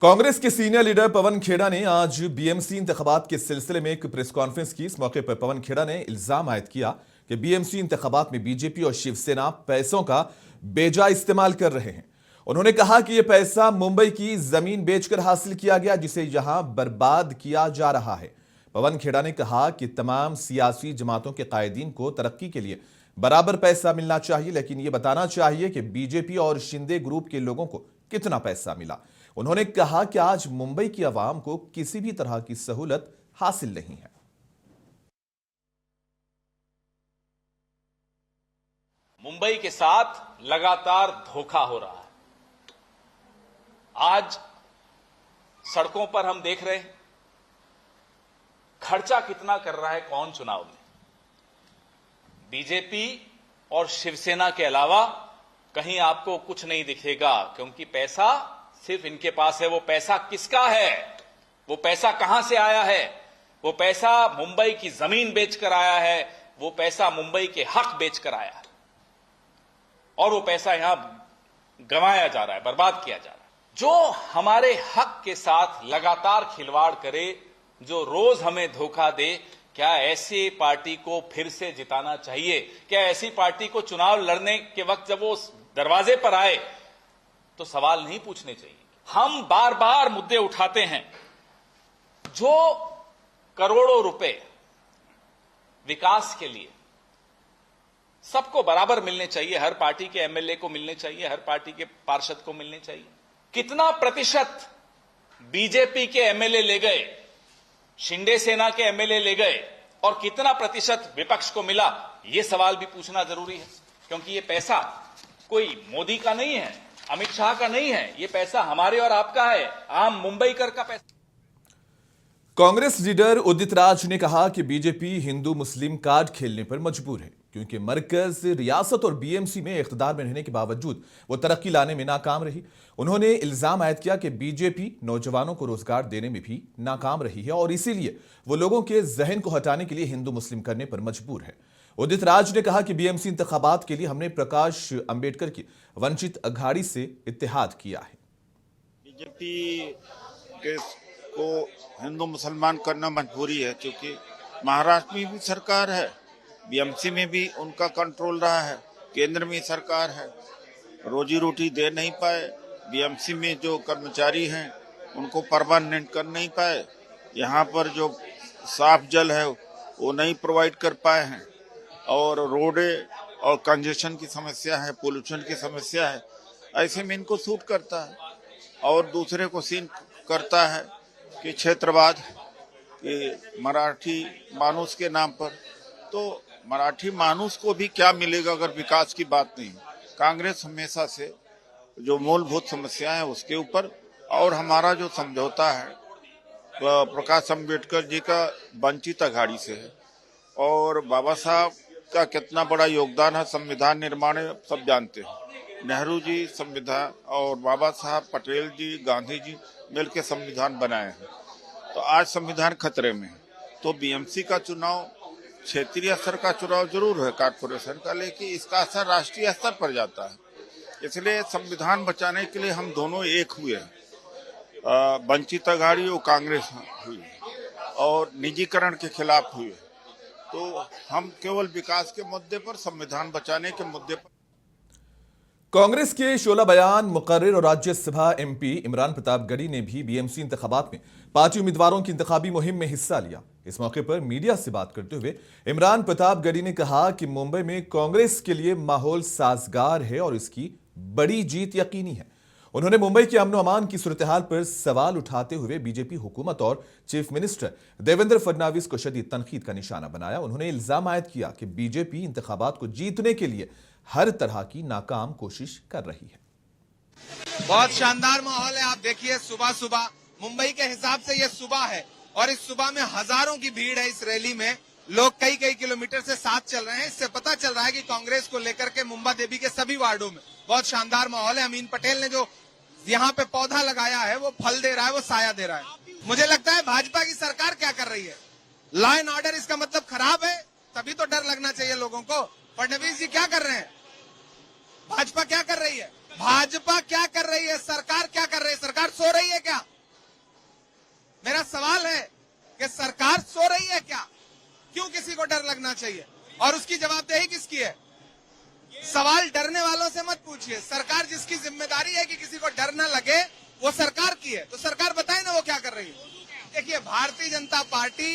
कांग्रेस के senior leader Pawan Khera ने आज बीएमसी इंतखाबात के सिलसिले में एक प्रेस कॉन्फ्रेंस की। इस मौके पर पवन खेड़ा ने इल्जाम आयद किया कि बीएमसी इंतखाबात में बीजेपी और शिवसेना पैसों का बेजा इस्तेमाल कर रहे हैं। उन्होंने कहा कि यह पैसा मुंबई की जमीन बेचकर हासिल किया गया, जिसे यहां बर्बाद किया जा रहा है। पवन खेड़ा ने कहा कि तमाम सियासी जमातों के कायदीन को तरक्की के लिए बराबर पैसा मिलना चाहिए, लेकिन यह बताना चाहिए कि बीजेपी और शिंदे ग्रुप के लोगों को कितना पैसा मिला। उन्होंने कहा कि आज मुंबई की आवाम को किसी भी तरह की सहूलत हासिल नहीं है। मुंबई के साथ लगातार धोखा हो रहा है। आज सड़कों पर हम देख रहे हैं खर्चा कितना कर रहा है कौन चुनाव में। बीजेपी और शिवसेना के अलावा कहीं आपको कुछ नहीं दिखेगा, क्योंकि पैसा सिर्फ इनके पास है। वो पैसा किसका है, वो पैसा कहां से आया है? वो पैसा मुंबई की जमीन बेचकर आया है, वो पैसा मुंबई के हक बेचकर आया है, और वो पैसा यहां गंवाया जा रहा है, बर्बाद किया जा रहा है। जो हमारे हक के साथ लगातार खिलवाड़ करे, जो रोज हमें धोखा दे, क्या ऐसी पार्टी को फिर से जिताना चाहिए? क्या ऐसी पार्टी को चुनाव लड़ने के वक्त जब वो दरवाजे पर आए तो सवाल नहीं पूछने चाहिए? हम बार बार मुद्दे उठाते हैं। जो करोड़ों रुपए विकास के लिए सबको बराबर मिलने चाहिए, हर पार्टी के एमएलए को मिलने चाहिए, हर पार्टी के पार्षद को मिलने चाहिए। कितना प्रतिशत बीजेपी के एमएलए ले गए, शिंदे सेना के एमएलए ले गए, और कितना प्रतिशत विपक्ष को मिला, यह सवाल भी पूछना जरूरी है। क्योंकि यह पैसा कोई मोदी का नहीं है, अमित शाह का नहीं है, यह पैसा हमारे और आपका है, आम मुंबईकर का पैसा। कांग्रेस लीडर उदित राज ने कहा कि बीजेपी हिंदू मुस्लिम कार्ड खेलने पर मजबूर है, क्योंकि मरकज, रियासत और बीएमसी में इख्तिदार में रहने के बावजूद वो तरक्की लाने में नाकाम रही। उन्होंने इल्जाम आयद किया कि बीजेपी नौजवानों को रोजगार देने में भी नाकाम रही है, और इसीलिए वो लोगों के जहन को हटाने के लिए हिंदू मुस्लिम करने पर मजबूर है। उदित राज ने कहा कि बीएमसी इंतखाबात के लिए हमने प्रकाश अंबेडकर की वंचित अघाड़ी से इत्तेहाद किया है। बीजेपी को हिंदू मुसलमान करना मजबूरी है, क्योंकि महाराष्ट्र में भी सरकार है, बीएमसी में भी उनका कंट्रोल रहा है, केंद्र में सरकार है, रोजी रोटी दे नहीं पाए। बीएमसी में जो कर्मचारी हैं उनको परमानेंट कर नहीं पाए, यहाँ पर जो साफ जल है वो नहीं प्रोवाइड कर पाए हैं, और रोडे और कंजेशन की समस्या है, पोल्यूशन की समस्या है। ऐसे में इनको सूट करता है, और दूसरे को सीन करता है कि क्षेत्रवाद, कि मराठी मानुस के नाम पर। तो मराठी मानुस को भी क्या मिलेगा अगर विकास की बात नहीं? कांग्रेस हमेशा से जो मूलभूत समस्या है उसके ऊपर, और हमारा जो समझौता है प्रकाश अंबेडकर जी का वंचित अघाड़ी से है, और बाबा साहब का कितना बड़ा योगदान है संविधान निर्माण में सब जानते हैं। नेहरू जी संविधान, और बाबा साहब, पटेल जी, गांधी जी मिलकर संविधान बनाए हैं। तो आज संविधान खतरे में है। तो बीएमसी का चुनाव क्षेत्रीय स्तर का चुनाव जरूर है, कारपोरेशन का, लेकिन इसका असर राष्ट्रीय स्तर पर जाता है। इसलिए संविधान बचाने के लिए हम दोनों एक हुए हैं। वंचित अघाड़ी और कांग्रेस हुई, और निजीकरण के खिलाफ हुए। तो हम केवल विकास के मुद्दे पर, संविधान बचाने के मुद्दे पर। कांग्रेस के शोला बयान मुकर्रिर और राज्यसभा एमपी इमरान प्रतापगढ़ी ने भी बीएमसी इंतखाबात में पार्टी उम्मीदवारों की इंतखाबी मुहिम में हिस्सा लिया। इस मौके पर मीडिया से बात करते हुए इमरान प्रतापगढ़ी ने कहा कि मुंबई में कांग्रेस के लिए माहौल साजगार है और इसकी बड़ी जीत यकीनी है। उन्होंने मुंबई के अमन अमान की सूरत हाल पर सवाल उठाते हुए बीजेपी हुकूमत और चीफ मिनिस्टर देवेंद्र फडणवीस को शदीद तनकीद का निशाना बनाया। उन्होंने इल्जाम आयद किया कि बीजेपी इंतखाबात को जीतने के लिए हर तरह की नाकाम कोशिश कर रही है। बहुत शानदार माहौल है। आप देखिए, सुबह सुबह मुंबई के हिसाब से ये सुबह है, और इस सुबह में हजारों की भीड़ है। इस रैली में लोग कई कई किलोमीटर से साथ चल रहे हैं। इससे पता चल रहा है कि कांग्रेस को लेकर के मुंबा देवी के सभी वार्डों में बहुत शानदार माहौल है। अमीन पटेल ने जो यहाँ पे पौधा लगाया है वो फल दे रहा है, वो साया दे रहा है। मुझे लगता है भाजपा की सरकार क्या कर रही है, लॉ एंड ऑर्डर इसका मतलब खराब है, तभी तो डर लगना चाहिए लोगों को। फडणवीस जी क्या कर रहे हैं, भाजपा क्या कर रही है? भाजपा क्या कर रही है, सरकार क्या कर रही है? सरकार सो रही है क्या? मेरा सवाल है कि सरकार सो रही है क्या? क्यों किसी को डर लगना चाहिए? और उसकी जवाबदेही किसकी है? सवाल डरने वालों से मत पूछिए। सरकार जिसकी जिम्मेदारी है कि किसी को डर न लगे, वो सरकार की है। तो सरकार बताए ना वो क्या कर रही है। देखिए, भारतीय जनता पार्टी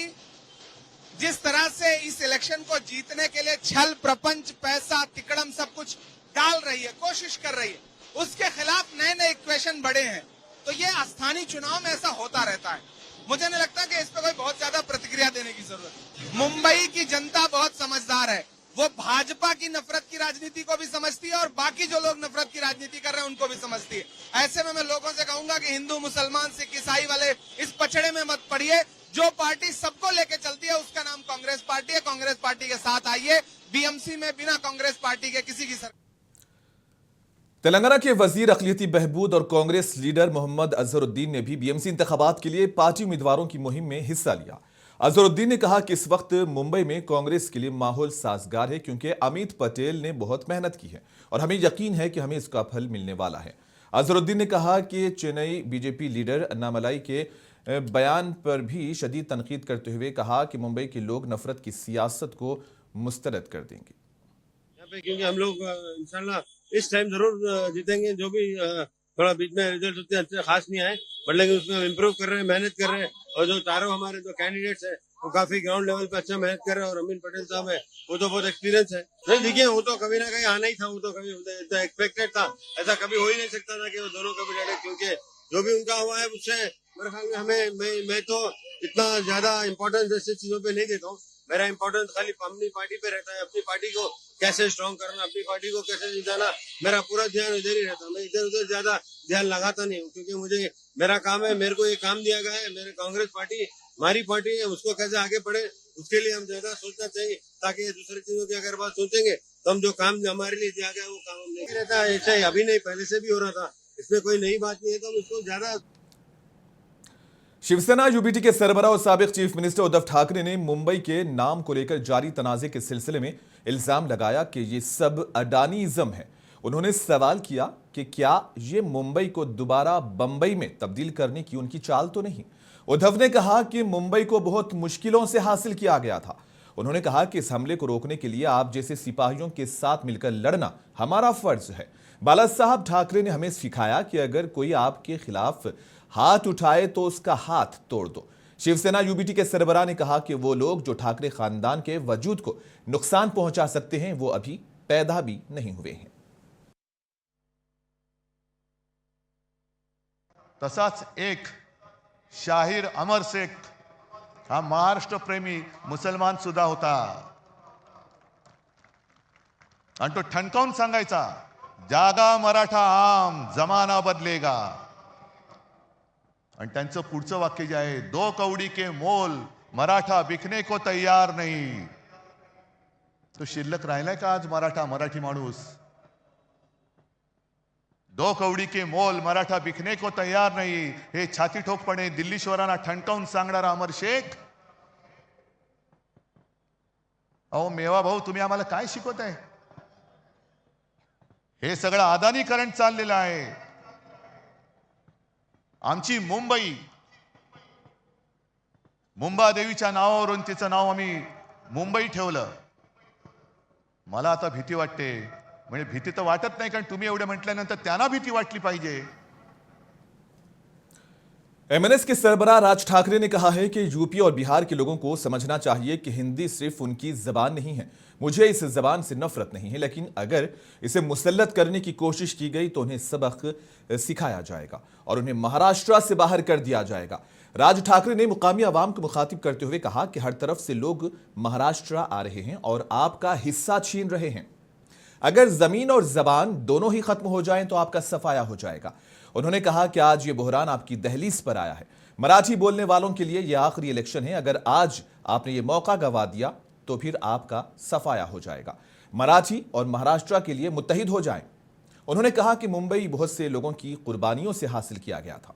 जिस तरह से इस इलेक्शन को जीतने के लिए छल प्रपंच, पैसा, तिकड़म सब कुछ डाल रही है, कोशिश कर रही है, उसके खिलाफ नए नए इक्वेशन बढ़े हैं। तो ये स्थानीय चुनाव में ऐसा होता रहता है। मुझे नहीं लगता कि इस पर कोई बहुत ज्यादा प्रतिक्रिया देने की जरूरत है। मुंबई की जनता बहुत समझदार है। वो भाजपा की नफरत की राजनीति को भी समझती है और बाकी जो लोग नफरत की राजनीति कर रहे हैं उनको भी समझती है। ऐसे में मैं लोगों से कहूंगा कि हिंदू, मुसलमान, सिख, ईसाई वाले इस पचड़े में मत पड़िए। जो पार्टी सबको लेके चलती है उसका नाम कांग्रेस पार्टी है। कांग्रेस पार्टी के साथ आइए। बीएमसी में बिना कांग्रेस पार्टी के किसी की सरकार। तेलंगाना के वजीर अक़लियती बहबूद और कांग्रेस लीडर मोहम्मद अजहरुद्दीन ने भी बीएमसी इंतखाबात के लिए पार्टी उम्मीदवारों की मुहिम में हिस्सा लिया। अजहरुद्दीन ने कहा कि इस वक्त मुंबई में कांग्रेस के लिए माहौल साजगार है क्योंकि अमित पटेल ने बहुत मेहनत की है और हमें यकीन है कि हमें इसका फल मिलने वाला है। अजहरुद्दीन ने कहा कि चेन्नई बीजेपी लीडर अन्नामलाई के बयान पर भी शदीद तनकीद करते हुए कहा कि मुंबई के लोग नफरत की सियासत को मुस्तरद कर देंगे। क्योंकि हम लोग इंशाल्लाह इस टाइम जरूर जीतेंगे। जो भी थोड़ा बीच में रिजल्ट उतने अच्छे खास नहीं आए, बट लेकिन उसमें हम इम्प्रूव कर रहे हैं, मेहनत कर रहे हैं। और जो चारों हमारे जो कैंडिडेट्स हैं वो काफी ग्राउंड लेवल पे अच्छा मेहनत कर रहे हैं। और अमीन पटेल साहब है, वो तो बहुत एक्सपीरियंस है। नहीं देखिए, वो तो कभी ना कहीं आना ही था, वो तो कभी एक्सपेक्टेड था। ऐसा कभी हो ही नहीं सकता था कि वो दोनों कभी लड़े, क्योंकि जो भी उनका हुआ है उससे मेरे ख्याल में मैं तो इतना ज्यादा इम्पोर्टेंस ऐसी चीजों पे नहीं देता हूँ। मेरा इम्पोर्टेंस खाली अपनी पार्टी पे रहता है। अपनी पार्टी को कैसे स्ट्रॉन्ग करना, अपनी पार्टी को कैसे जिताना, मेरा पूरा ध्यान इधर ही रहता है। मैं इधर उधर ज्यादा ध्यान लगाता नहीं हूँ, क्योंकि मुझे मेरा काम है, मेरे को ये काम दिया गया है। मेरे कांग्रेस पार्टी हमारी पार्टी है, उसको कैसे आगे बढ़े उसके लिए हम ज्यादा सोचना चाहिए, ताकि दूसरी चीजों की अगर बात सोचेंगे तो हम जो काम हमारे लिए दिया गया वो काम हम नहीं रहता है। ऐसा अभी नहीं, पहले से भी हो रहा था, इसमें कोई नई बात नहीं है। तो हम इसको ज्यादा। शिवसेना यूबीटी के सरबराह और साबिक चीफ मिनिस्टर उद्धव ठाकरे ने मुंबई के नाम को लेकर जारी तनाजे के सिलसिले में इल्जाम लगाया कि ये सब अडानीइज्म है। उन्होंने सवाल किया कि क्या ये मुंबई को दोबारा बंबई में तब्दील करने की उनकी चाल तो नहीं। उद्धव ने कहा कि मुंबई को बहुत मुश्किलों से हासिल किया गया था। उन्होंने कहा कि इस हमले को रोकने के लिए आप जैसे सिपाहियों के साथ मिलकर लड़ना हमारा फर्ज है। बाला साहब ठाकरे ने हमें सिखाया कि अगर कोई आपके खिलाफ हाथ उठाए तो उसका हाथ तोड़ दो। शिवसेना यूबीटी के सरबराह ने कहा कि वो लोग जो ठाकरे खानदान के वजूद को नुकसान पहुंचा सकते हैं वो अभी पैदा भी नहीं हुए हैं। तसाच एक शाहीर अमर शेख हा महाराष्ट्र प्रेमी मुसलमान सुद्धा होता आणि तो ठणकावून सांगायचा, जागा मराठा आम जमाना बदलेगा। आणि त्यांचं पुढचं वाक्य जे आहे, दो कौड़ी के मोल मराठा बिकने को तैयार नहीं। तो शिल्लक राहिलाय का आज मराठी माणूस? दो कौड़ी के मोल मराठा बिकने को तैयार नहीं, हे छाती ठोकपणे दिल्लीश्वरांना ठणकावून सांगणारा अमर शेख। अहो मेवा भाऊ, तुम्ही आम्हाला काय शिकवताय? हे सगळं अदानीकरण चाललेलं आहे। आमची मुंबादेवीच्या नावावरून तिचं नाव आम्ही मुंबई ठेवलं। मला आता भीती वाटते। म्हणजे भीती तर वाटत नाही, कारण तुम्ही एवढे म्हटल्यानंतर त्यांना भीती वाटली पाहिजे। एमएनएस के सरबराह राज ठाकरे ने कहा है कि यूपी और बिहार के लोगों को समझना चाहिए कि हिंदी सिर्फ उनकी जबान नहीं है। मुझे इस जबान से नफरत नहीं है, लेकिन अगर इसे मुसल्लत करने की कोशिश की गई तो उन्हें सबक सिखाया जाएगा और उन्हें महाराष्ट्र से बाहर कर दिया जाएगा। राज ठाकरे ने मुकामी आवाम को मुखातिब करते हुए कहा कि हर तरफ से लोग महाराष्ट्र आ रहे हैं और आपका हिस्सा छीन रहे हैं। अगर जमीन और जबान दोनों ही खत्म हो जाएं तो आपका सफाया हो जाएगा। उन्होंने कहा कि आज ये बहरान आपकी दहलीज पर आया है। मराठी बोलने वालों के लिए यह आखिरी इलेक्शन है। अगर आज आपने ये मौका गंवा दिया तो फिर आपका सफाया हो जाएगा। मराठी और महाराष्ट्र के लिए मुत्तहिद हो जाएं। उन्होंने कहा कि मुंबई बहुत से लोगों की कुर्बानियों से हासिल किया गया था।